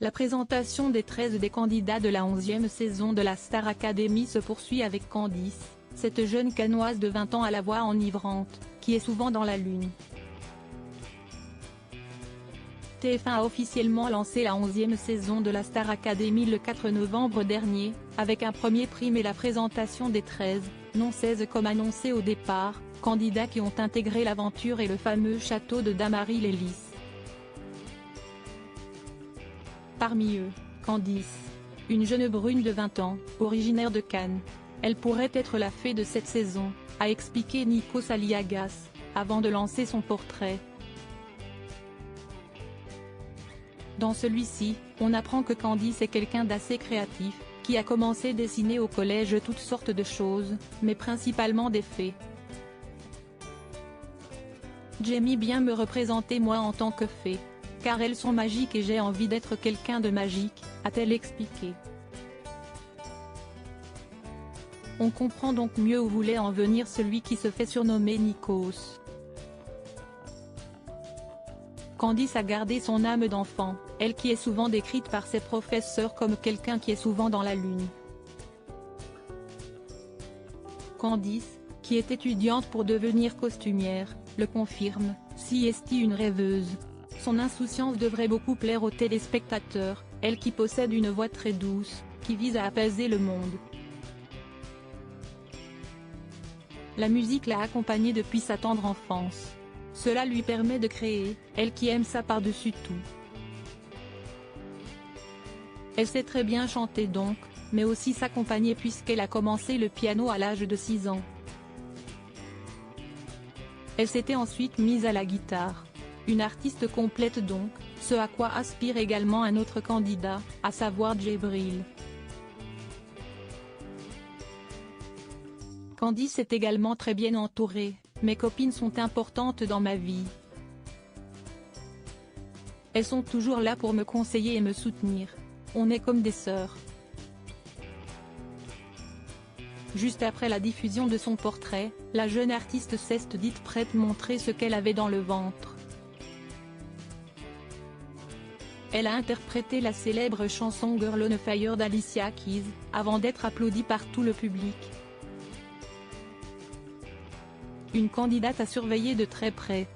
La présentation des 13 des candidats de la 11e saison de la Star Academy se poursuit avec Candice, cette jeune Canoise de 20 ans à la voix enivrante, qui est souvent dans la lune. TF1 a officiellement lancé la 11e saison de la Star Academy le 4 novembre dernier, avec un premier prime et la présentation des 13, non 16 comme annoncé au départ, candidats qui ont intégré l'aventure et le fameux château de Damary-les-Lys. Parmi eux, Candice. Une jeune brune de 20 ans, originaire de Cannes. Elle pourrait être la fée de cette saison, a expliqué Nikos Aliagas, avant de lancer son portrait. Dans celui-ci, on apprend que Candice est quelqu'un d'assez créatif, qui a commencé à dessiner au collège toutes sortes de choses, mais principalement des fées. J'aime bien me représenter moi en tant que fée. Car elles sont magiques et j'ai envie d'être quelqu'un de magique, a-t-elle expliqué. On comprend donc mieux où voulait en venir celui qui se fait surnommer Nikos. Candice a gardé son âme d'enfant, elle qui est souvent décrite par ses professeurs comme quelqu'un qui est souvent dans la lune. Candice, qui est étudiante pour devenir costumière, le confirme, si est une rêveuse. Son insouciance devrait beaucoup plaire aux téléspectateurs, elle qui possède une voix très douce, qui vise à apaiser le monde. La musique l'a accompagnée depuis sa tendre enfance. Cela lui permet de créer, elle qui aime ça par-dessus tout. Elle sait très bien chanter donc, mais aussi s'accompagner puisqu'elle a commencé le piano à l'âge de 6 ans. Elle s'était ensuite mise à la guitare. Une artiste complète donc, ce à quoi aspire également un autre candidat, à savoir Djibril. Candice est également très bien entourée, mes copines sont importantes dans ma vie. Elles sont toujours là pour me conseiller et me soutenir. On est comme des sœurs. Juste après la diffusion de son portrait, la jeune artiste s'est dite prête à montrer ce qu'elle avait dans le ventre. Elle a interprété la célèbre chanson Girl on Fire d'Alicia Keys, avant d'être applaudie par tout le public. Une candidate à surveiller de très près.